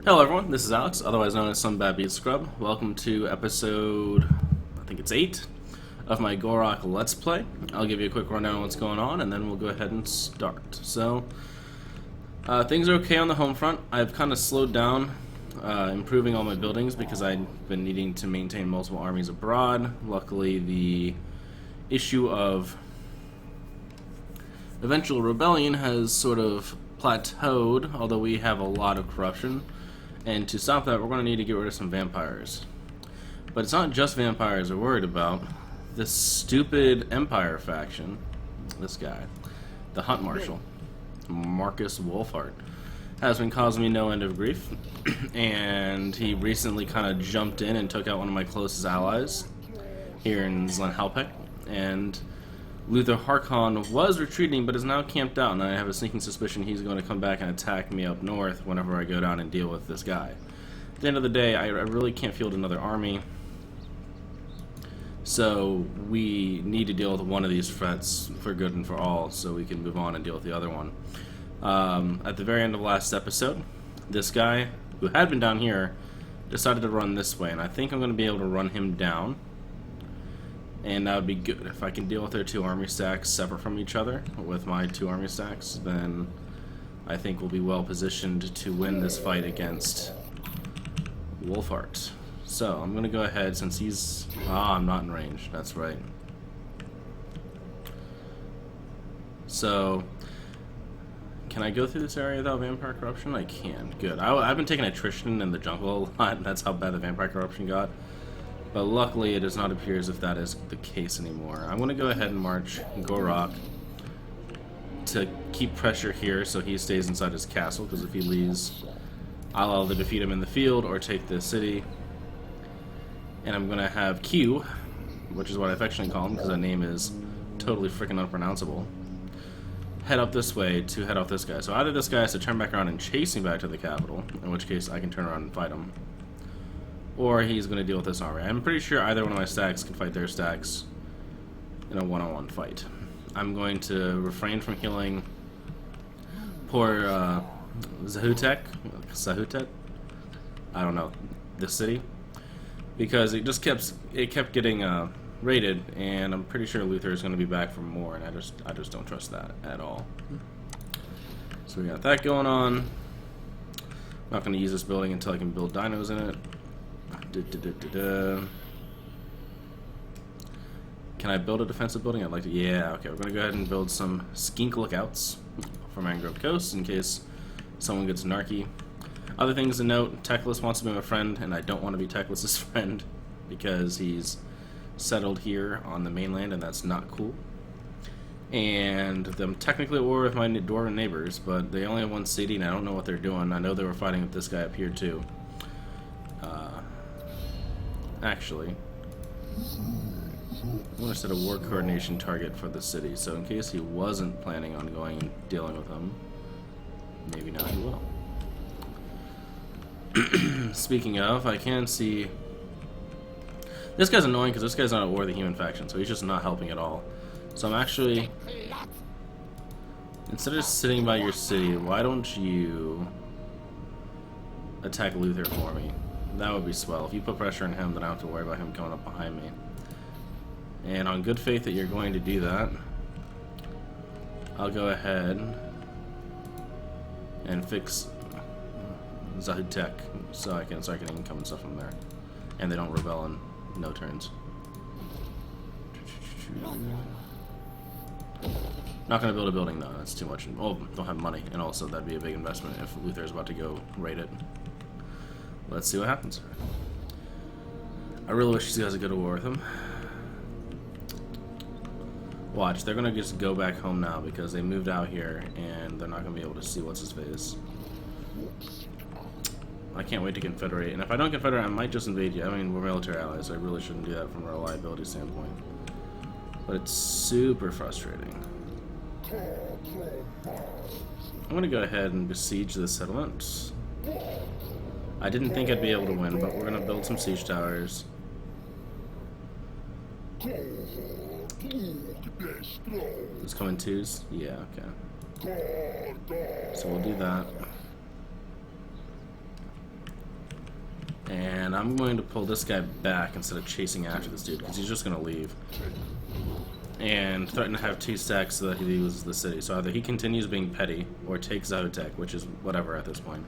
Hello everyone, this is Alex, otherwise known as Some Bad Beat Scrub. Welcome to episode, I think it's 8, of my Gor Rok Let's Play. I'll give you a quick rundown on what's going on, and then we'll go ahead and start. So, things are okay on the home front. I've kind of slowed down improving all my buildings because I've been needing to maintain multiple armies abroad. Luckily, the issue of eventual rebellion has sort of plateaued, although we have a lot of corruption. And to stop that, we're going to need to get rid of some vampires. But it's not just vampires we're worried about. This stupid Empire faction, this guy, the Hunt Marshal, Marcus Wolfhart, has been causing me no end of grief. And he recently kind of jumped in and took out one of my closest allies here in Zlenhalpek. And Luther Harkon was retreating, but is now camped out, and I have a sneaking suspicion he's going to come back and attack me up north whenever I go down and deal with this guy. At the end of the day, I really can't field another army, so we need to deal with one of these threats for good and for all, so we can move on and deal with the other one. At the very end of last episode, this guy, who had been down here, decided to run this way, and I think I'm going to be able to run him down. And that would be good. If I can deal with their two army stacks separate from each other with my two army stacks, then I think we'll be well positioned to win this fight against Wolfhart. So I'm going to go ahead since he's... I'm not in range. That's right. So, can I go through this area without vampire corruption? I can. Good. I've been taking attrition in the jungle a lot. That's how bad the vampire corruption got. But luckily, it does not appear as if that is the case anymore. I'm going to go ahead and march Gor Rok to keep pressure here so he stays inside his castle, because if he leaves, I'll either defeat him in the field or take the city. And I'm going to have Q, which is what I affectionately call him because that name is totally freaking unpronounceable, head up this way to head off this guy. So either this guy has to turn back around and chase me back to the capital, in which case I can turn around and fight him, or he's going to deal with this army. I'm pretty sure either one of my stacks can fight their stacks in a one-on-one fight. I'm going to refrain from healing poor Zahutek, I don't know, this city, because it just kept getting raided, and I'm pretty sure Luther is going to be back for more, and I just don't trust that at all. So we got that going on. I'm not going to use this building until I can build dinos in it. Can I build a defensive building? I'd like to. Yeah, okay. We're going to go ahead and build some skink lookouts for Mangrove Coast in case someone gets narky. Other things to note, Teclis wants to be my friend, and I don't want to be Teclis' friend because he's settled here on the mainland, and that's not cool. And I'm technically at war with my dwarven neighbors, but they only have one city, and I don't know what they're doing. I know they were fighting with this guy up here, too. Actually, I'm going to set a war coordination target for the city, so in case he wasn't planning on going and dealing with him, maybe now he will. Speaking of, I can see... This guy's annoying because this guy's not at war with the human faction, so he's just not helping at all. So I'm actually... Instead of sitting by your city, why don't you attack Luther for me? That would be swell. If you put pressure on him, then I don't have to worry about him coming up behind me. And on good faith that you're going to do that, I'll go ahead and fix Zahutek so I can start getting income and stuff from there. And they don't rebel in no turns. Not going to build a building though, that's too much. Oh, don't have money, and also that'd be a big investment if Luther's about to go raid it. Let's see what happens. I really wish these guys would go to war with him. Watch, they're going to just go back home now because they moved out here and they're not going to be able to see what's his face. I can't wait to confederate, and if I don't confederate, I might just invade you. I mean, we're military allies, so I really shouldn't do that from a reliability standpoint. But it's super frustrating. I'm going to go ahead and besiege the settlement. I didn't think I'd be able to win, but we're going to build some siege towers. It's coming twos? Yeah, okay. So we'll do that. And I'm going to pull this guy back instead of chasing after this dude, because he's just going to leave. And threaten to have 2 stacks so that he loses the city. So either he continues being petty, or takes Zotec, which is whatever at this point.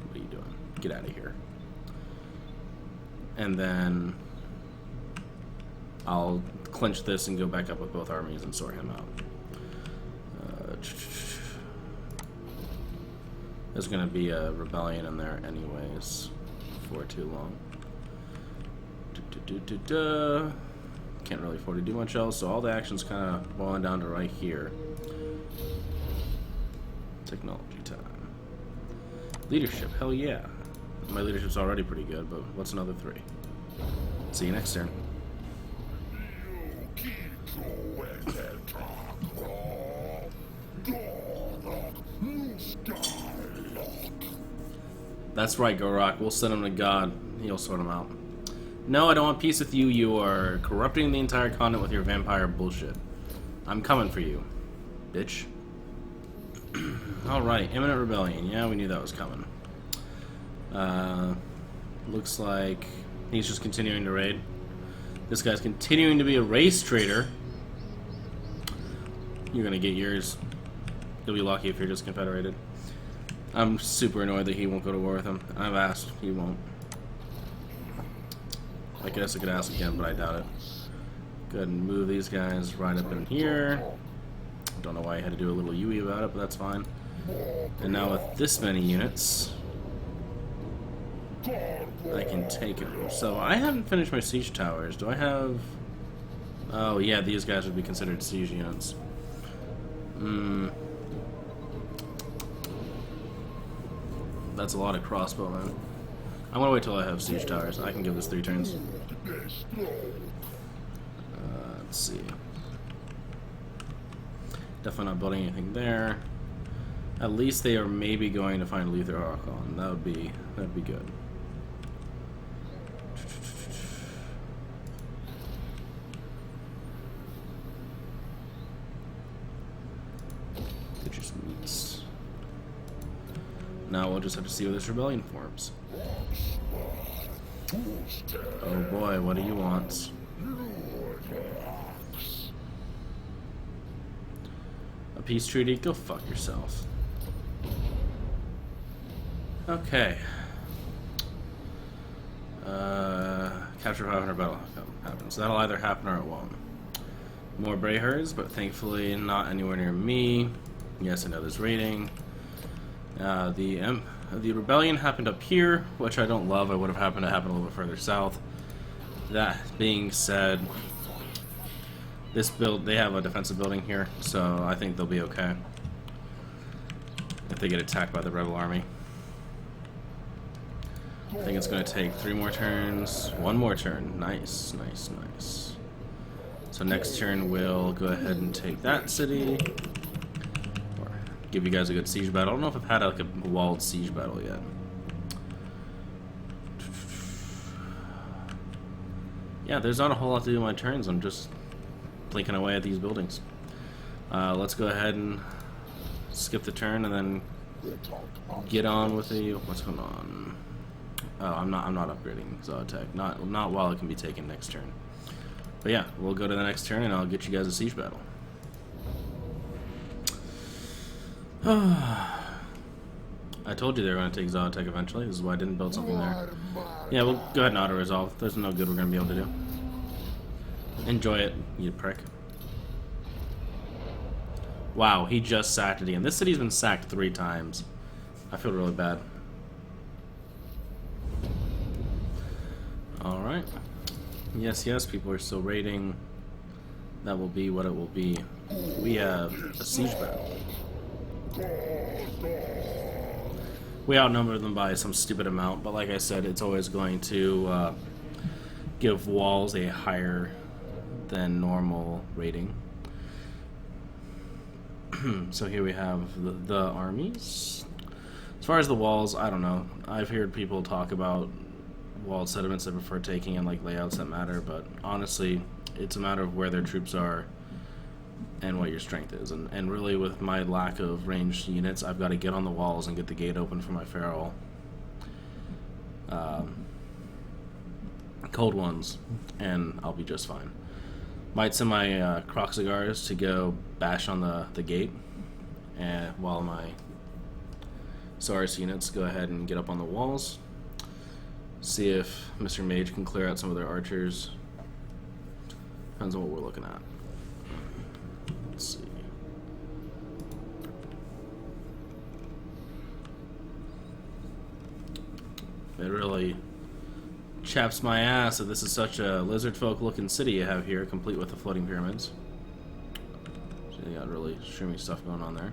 What are you doing? Get out of here. And then I'll clinch this and go back up with both armies and sort him out. There's going to be a rebellion in there anyways for too long. Can't really afford to do much else, so all the action's kind of boiling down to right here. Technology time. Leadership, hell yeah. My leadership's already pretty good, but what's another 3? See you next turn. That's right, Gor Rok. We'll send him to God. He'll sort him out. No, I don't want peace with you. You are corrupting the entire continent with your vampire bullshit. I'm coming for you, bitch. Alright, imminent rebellion. Yeah, we knew that was coming. Looks like he's just continuing to raid. This guy's continuing to be a race trader. You're gonna get yours. You'll be lucky if you're just confederated. I'm super annoyed that he won't go to war with him. I've asked, he won't. I guess I could ask again, but I doubt it. Go ahead and move these guys right up in here. Don't know why I had to do a little UE about it, but that's fine. And now with this many units, I can take them. So I haven't finished my siege towers. Do I have... Oh yeah, these guys would be considered siege units. That's a lot of crossbowmen. I'm gonna wait till I have siege towers. I can give this 3 turns. Let's see. Definitely not building anything there. At least they are maybe going to find Luther Archon. That'd be good. It just meets. Now we'll just have to see where this rebellion forms. Oh boy, what do you want? A peace treaty? Go fuck yourself. Okay. Capture 500 battle happens. That'll either happen or it won't. More Brayhers, but thankfully not anywhere near me. Yes, I know there's raiding. The rebellion happened up here, which I don't love. It would have happened to happen a little bit further south. That being said, this build, they have a defensive building here, so I think they'll be okay if they get attacked by the rebel army. I think it's going to take 3 more turns, 1 more turn. Nice, nice, nice. So next turn we'll go ahead and take that city. Give you guys a good siege battle. I don't know if I've had like a walled siege battle yet. Yeah, there's not a whole lot to do in my turns. I'm just blinking away at these buildings. Let's go ahead and skip the turn and then get on with the... What's going on? Oh, I'm not upgrading Zotec. Not while it can be taken next turn. But yeah, we'll go to the next turn and I'll get you guys a siege battle. I told you they were going to take Zotec eventually. This is why I didn't build something there. Yeah, we'll go ahead and auto-resolve. There's no good we're going to be able to do. Enjoy it, you prick. Wow, he just sacked it again. This city's been sacked 3 times. I feel really bad. Alright. Yes, yes, people are still raiding. That will be what it will be. We have a siege battle. We outnumber them by some stupid amount, but like I said, it's always going to give walls a higher than normal rating. So here we have the armies. As far as the walls, I don't know. I've heard people talk about walled settlements they prefer taking and like layouts that matter, but honestly, it's a matter of where their troops are and what your strength is. And really, with my lack of ranged units, I've got to get on the walls and get the gate open for my feral. cold ones, and I'll be just fine. Might send my croc cigars to go bash on the gate, and while my SARS units go ahead and get up on the walls. See if Mr. Mage can clear out some of their archers. Depends on what we're looking at. Let's see. It really chaps my ass that this is such a lizard folk looking city you have here, complete with the floating pyramids. So you got really streamy stuff going on there.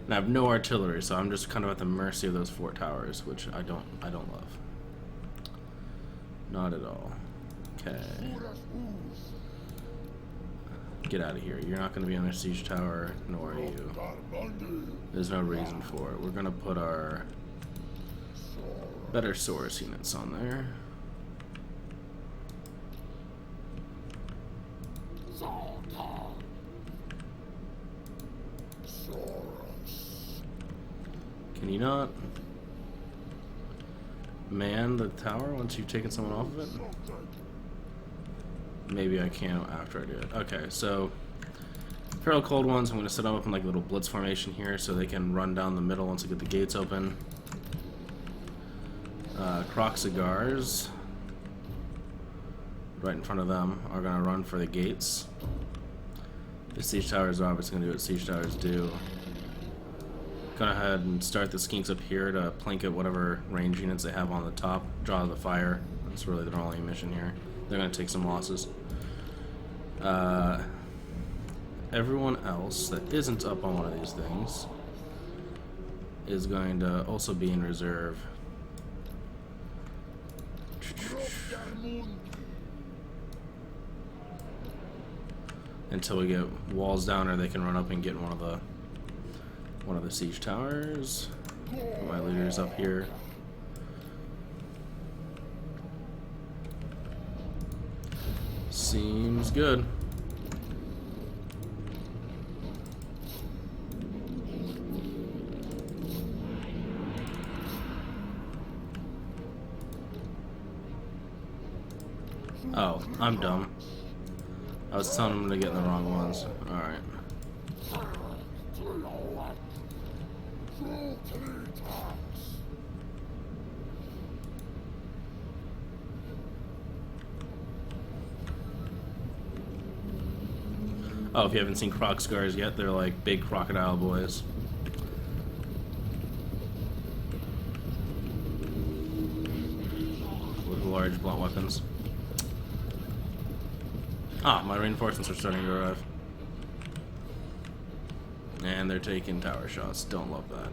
And I have no artillery, so I'm just kind of at the mercy of those fort towers, which I don't love. Not at all. Okay. Get out of here. You're not going to be on a siege tower, nor are you. There's no reason for it. We're going to put our better source units on there. Can you not man the tower once you've taken someone off of it? Maybe I can after I do it. Okay, so Feral Cold Ones, I'm going to set them up in like a little blitz formation here so they can run down the middle once I get the gates open. Croc Cigars, right in front of them, are going to run for the gates. The siege towers are obviously going to do what siege towers do. Go ahead and start the skinks up here to plink at whatever range units they have on the top. Draw the fire. That's really their only mission here. They're going to take some losses. Everyone else that isn't up on one of these things is going to also be in reserve. Until we get walls down, or they can run up and get one of the siege towers. Put my leaders up here. Seems good. Oh, I'm dumb. I was telling them to get in the wrong ones. Alright. Oh, if you haven't seen Croc Scars yet, they're like big crocodile boys. With large blunt weapons. Ah, my reinforcements are starting to arrive. And they're taking tower shots. Don't love that.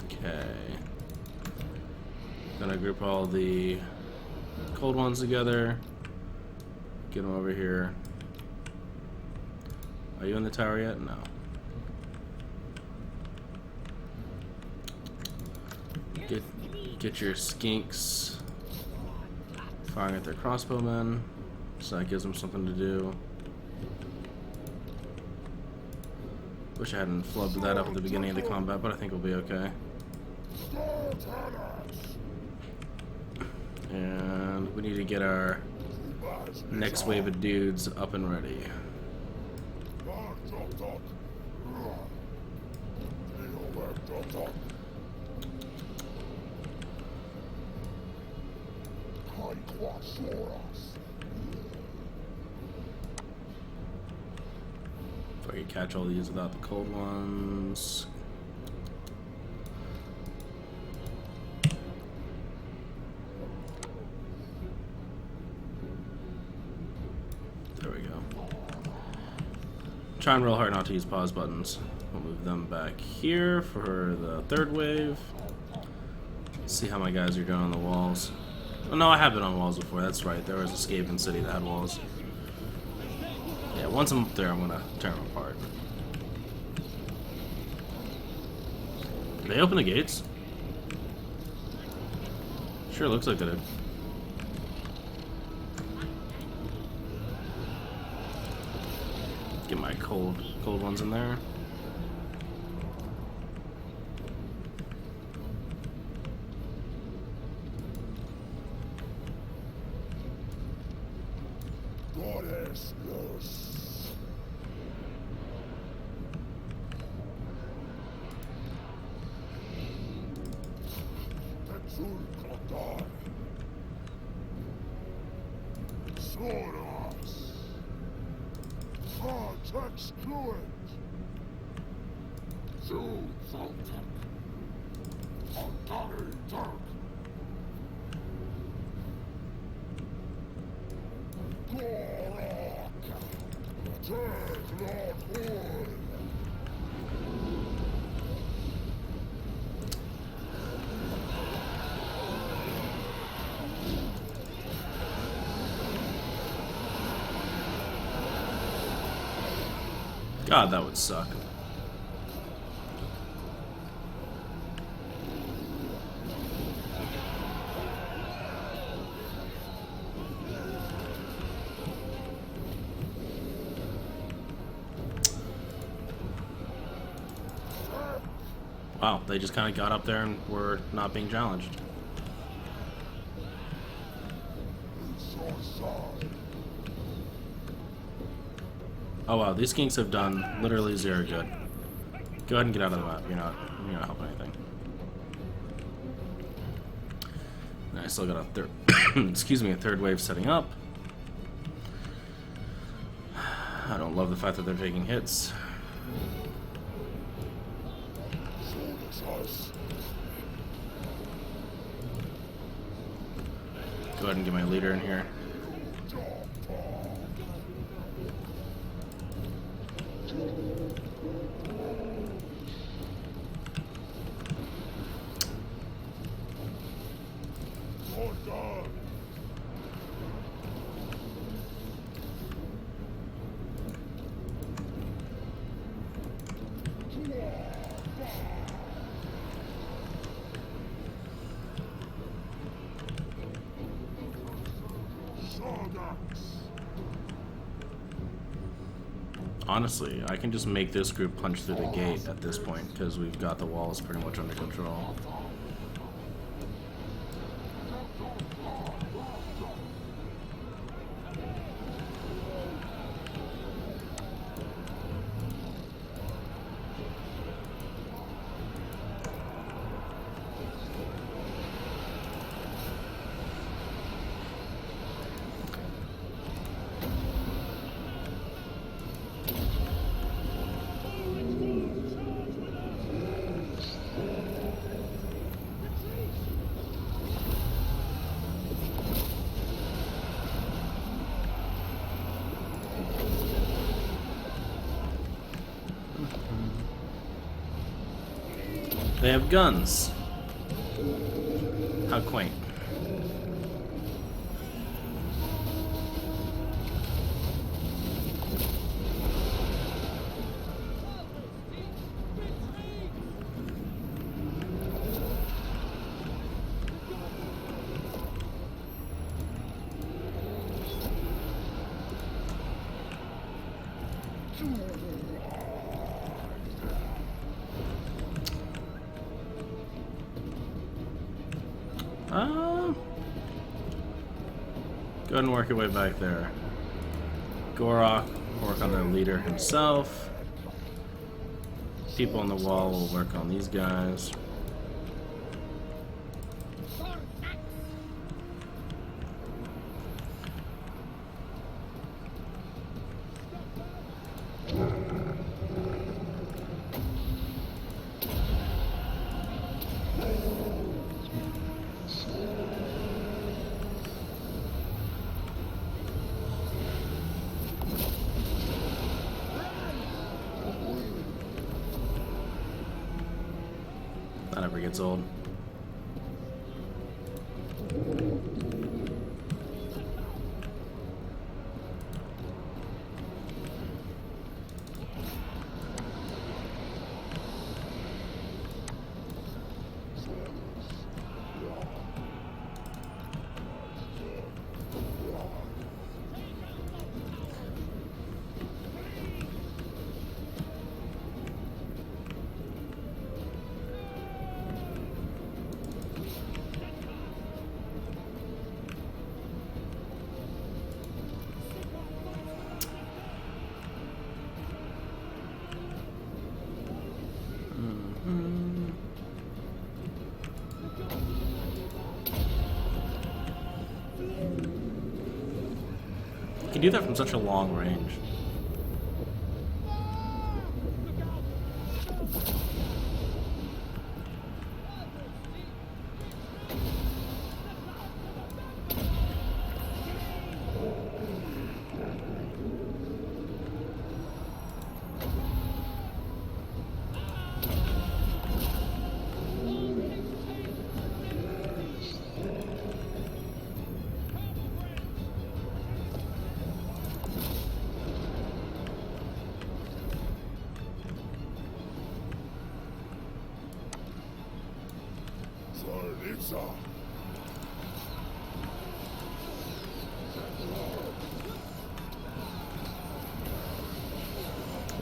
Okay. Gonna group all the cold ones together. Get them over here. Are you in the tower yet? No. Get your skinks firing at their crossbowmen, so that gives them something to do. Wish I hadn't flubbed that up at the beginning of the combat, but I think we'll be okay. And we need to get our next wave of dudes up and ready. If I could catch all these without the cold ones. There we go. Trying real hard not to use pause buttons. We'll move them back here for the third wave. See how my guys are doing on the walls. Oh, no, I have been on walls before. That's right. There was a Skaven city that had walls. Yeah, once I'm up there, I'm gonna tear them apart. Did they open the gates? Sure looks like they did. Get my cold ones in there. God, that would suck. Wow, they just kind of got up there and were not being challenged. Oh wow, these skinks have done literally zero good. Go ahead and get out of the map. You're not helping anything. And I still got a third excuse me, a third wave setting up. I don't love the fact that they're taking hits. Go ahead and get my leader in here. Honestly, I can just make this group punch through the gate at this point because we've got the walls pretty much under control. They have guns. How quaint. Go ahead and work your way back there. Gor Rok, work on the leader himself. People on the wall will work on these guys. That never gets old. You can do that from such a long range.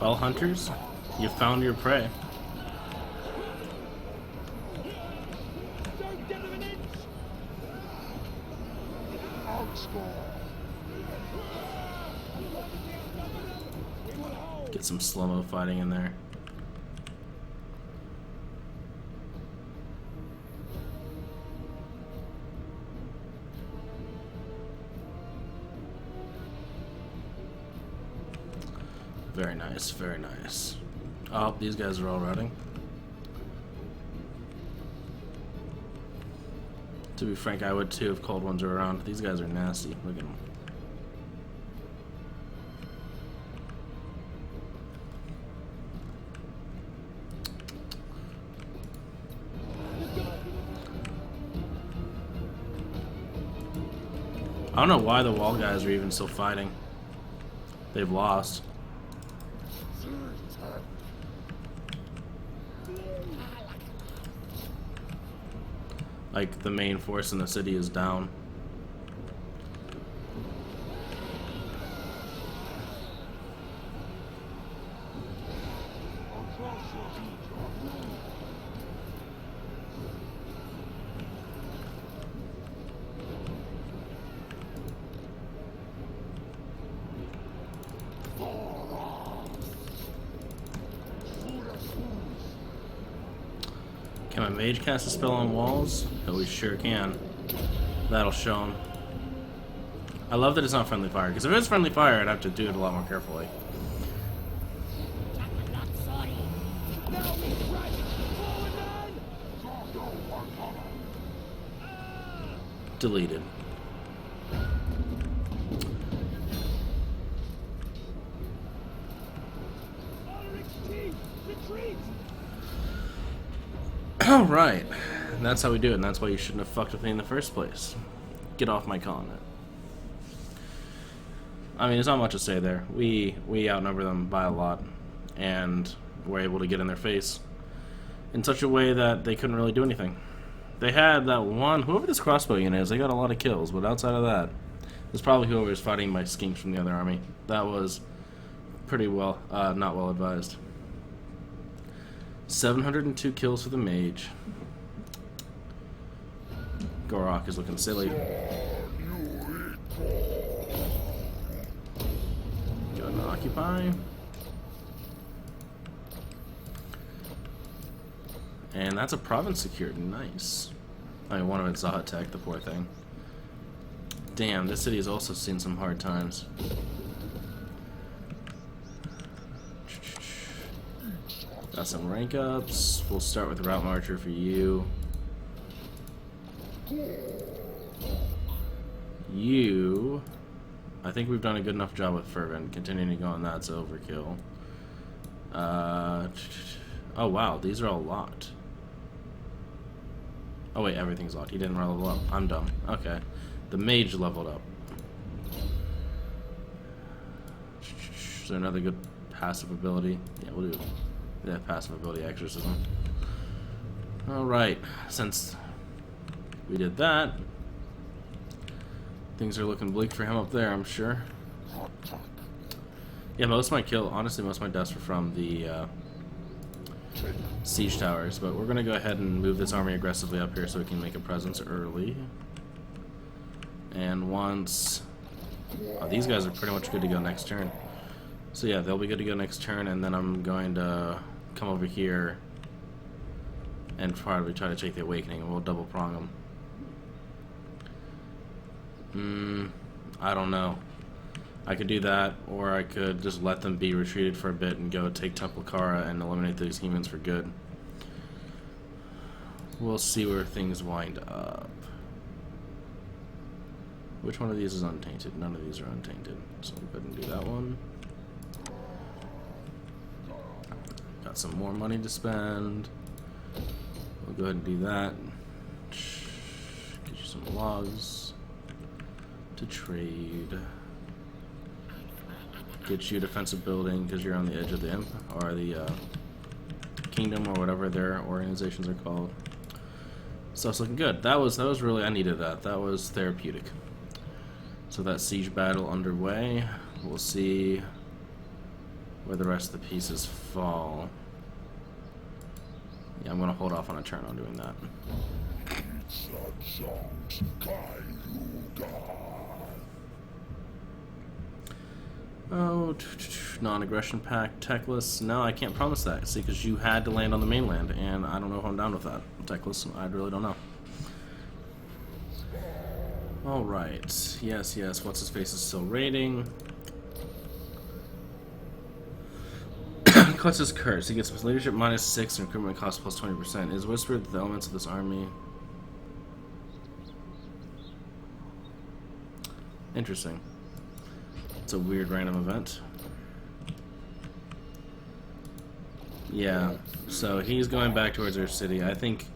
Well, hunters, you found your prey. Get some slow-mo fighting in there. Very nice, very nice. Oh, these guys are all routing. To be frank, I would too if cold ones were around. These guys are nasty. Look at them. I don't know why the wall guys are even still fighting. They've lost. Like, the main force in the city is down. Can my mage cast a spell on walls? Oh, we sure can. That'll show him. I love that it's not friendly fire, because if it was friendly fire, I'd have to do it a lot more carefully. Deleted. Alright, and that's how we do it, and that's why you shouldn't have fucked with me in the first place. Get off my continent. I mean, there's not much to say there. We outnumber them by a lot, and we're able to get in their face in such a way that they couldn't really do anything. They had that one, whoever this crossbow unit is, they got a lot of kills, but outside of that, it's probably whoever was fighting my skinks from the other army. That was pretty well, not well advised. 702 kills for the mage. Gor Rok is looking silly. Go and occupy. And that's a province secured. Nice. I mean, one of it's Zahatek, the poor thing. Damn, this city has also seen some hard times. Got some rank ups. We'll start with Route Marcher for you. You... I think we've done a good enough job with Fervent. Continuing to go on that's overkill. Oh wow, these are all locked. Oh wait, everything's locked. He didn't level up. I'm dumb. Okay. The mage leveled up. Is there another good passive ability? Yeah, we'll do that passive ability exorcism. Alright, since we did that, things are looking bleak for him up there, I'm sure. Yeah, most of my kill, honestly, most of my deaths were from the siege towers, but we're going to go ahead and move this army aggressively up here so we can make a presence early. And once... Oh, these guys are pretty much good to go next turn. So yeah, they'll be good to go next turn, and then I'm going to come over here and probably try to take the Awakening, and we'll double prong them. I don't know. I could do that, or I could just let them be retreated for a bit and go take Temple Kara and eliminate those humans for good. We'll see where things wind up. Which one of these is untainted? None of these are untainted, so we'll go ahead and do that one. Got some more money to spend. We'll go ahead and do that. Get you some logs to trade. Get you a defensive building because you're on the edge of the or the kingdom or whatever their organizations are called. So it's looking good. That was really, I needed that. That was therapeutic. So that siege battle underway. We'll see where the rest of the pieces fall. Yeah, I'm gonna hold off on a turn on doing that. Oh, non-aggression pact, techless. No, I can't promise that. See, because you had to land on the mainland, and I don't know if I'm down with that. Techless, I really don't know. Alright. Yes, yes. What's his face is still raiding. Clutch's curse. He gets his leadership -6 and recruitment cost plus 20%. It is whispered that the elements of this army. Interesting. It's a weird random event. Yeah. So he's going back towards our city. I think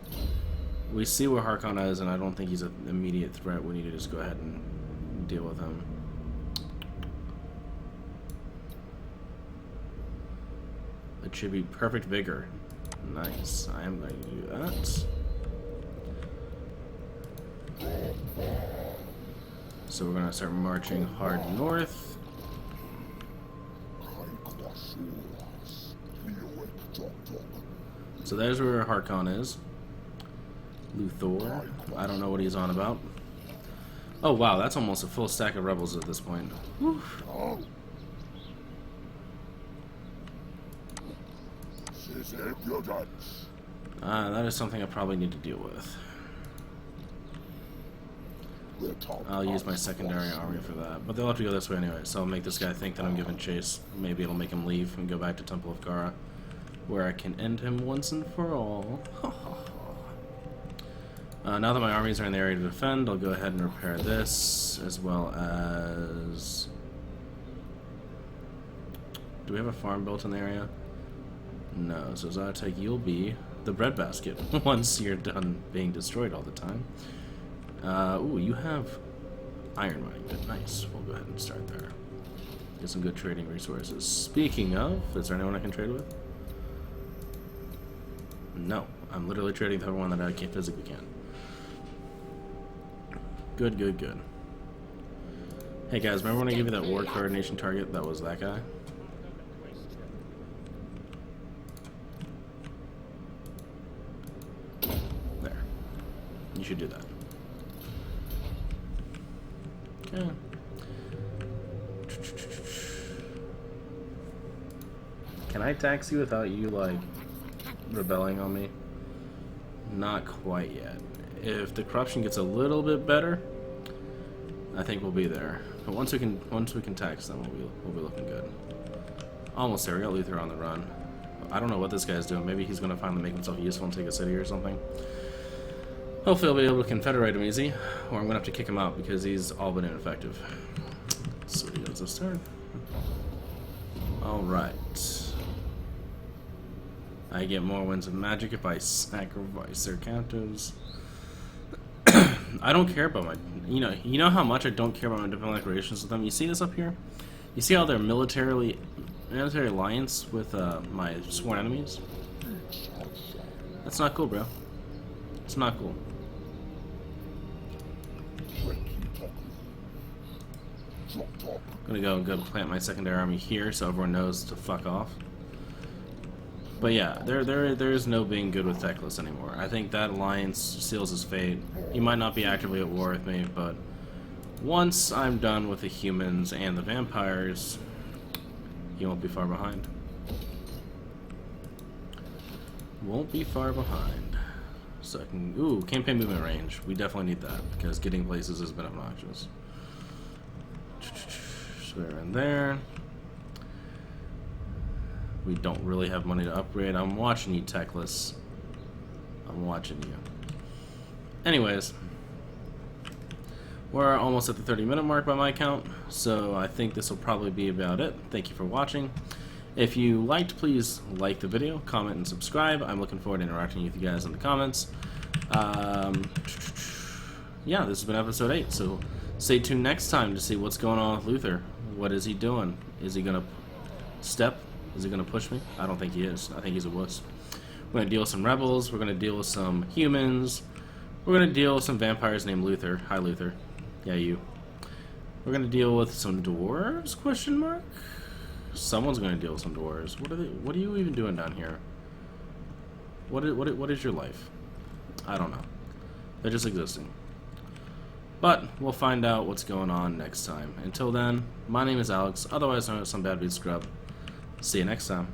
we see where Harkon is, and I don't think he's an immediate threat. We need to just go ahead and deal with him. Attribute perfect vigor. Nice. I am going to do that. So we're going to start marching hard north. So there's where Harkon is. Luthor. I don't know what he's on about. Oh wow, that's almost a full stack of rebels at this point. Whew. That is something I probably need to deal with. I'll use my secondary army for that. But they'll have to go this way anyway, so I'll make this guy think that I'm giving chase. Maybe it'll make him leave and go back to Temple of Gara, where I can end him once and for all. Now that my armies are in the area to defend, I'll go ahead and repair this, as well as... Do we have a farm built in the area? No, so Zatek, you'll be the breadbasket once you're done being destroyed all the time. Ooh, you have iron mining. Good, nice. We'll go ahead and start there. Get some good trading resources. Speaking of, is there anyone I can trade with? No, I'm literally trading with everyone that I can't physically can. Good, good, good. Hey guys, remember when I gave you that war coordination target? That was that guy. There. You should do that. Okay. Can I tax you without you, like, rebelling on me? Not quite yet. If the corruption gets a little bit better, I think we'll be there. But once we can tax them, we'll be looking good. Almost there. We got Luther on the run. I don't know what this guy's doing. Maybe he's gonna finally make himself useful and take a city or something. Hopefully I'll be able to confederate him easy, or I'm gonna have to kick him out because he's all but ineffective. So he does this turn. Alright. I get more winds of magic if I sacrifice their captives. I don't care about my, you know how much I don't care about my diplomatic relations with them. You see this up here? You see how they're military alliance with my sworn enemies? That's not cool, bro. It's not cool. I'm gonna go plant my secondary army here so everyone knows to fuck off. But yeah, there is no being good with Teclis anymore. I think that alliance seals his fate. He might not be actively at war with me, but once I'm done with the humans and the vampires, he won't be far behind. Won't be far behind. So I can, ooh, campaign movement range. We definitely need that because getting places has been obnoxious. Swear in there. We don't really have money to upgrade. I'm watching you, Techless. I'm watching you. Anyways, we're almost at the 30-minute mark by my count, so I think this will probably be about it. Thank you for watching. If you liked, please like the video, comment, and subscribe. I'm looking forward to interacting with you guys in the comments. Yeah, this has been episode 8, so stay tuned next time to see what's going on with Luther. What is he doing? Is he gonna step? Is he gonna push me? I don't think he is. I think he's a wuss. We're gonna deal with some rebels. We're gonna deal with some humans. We're gonna deal with some vampires named Luther. Hi, Luther. Yeah, you. We're gonna deal with some dwarves? Question mark. Someone's gonna deal with some dwarves. What are they? What are you even doing down here? What is your life? I don't know. They're just existing. But we'll find out what's going on next time. Until then, my name is Alex, otherwise known as Some Bad Beat Scrub. See you next time.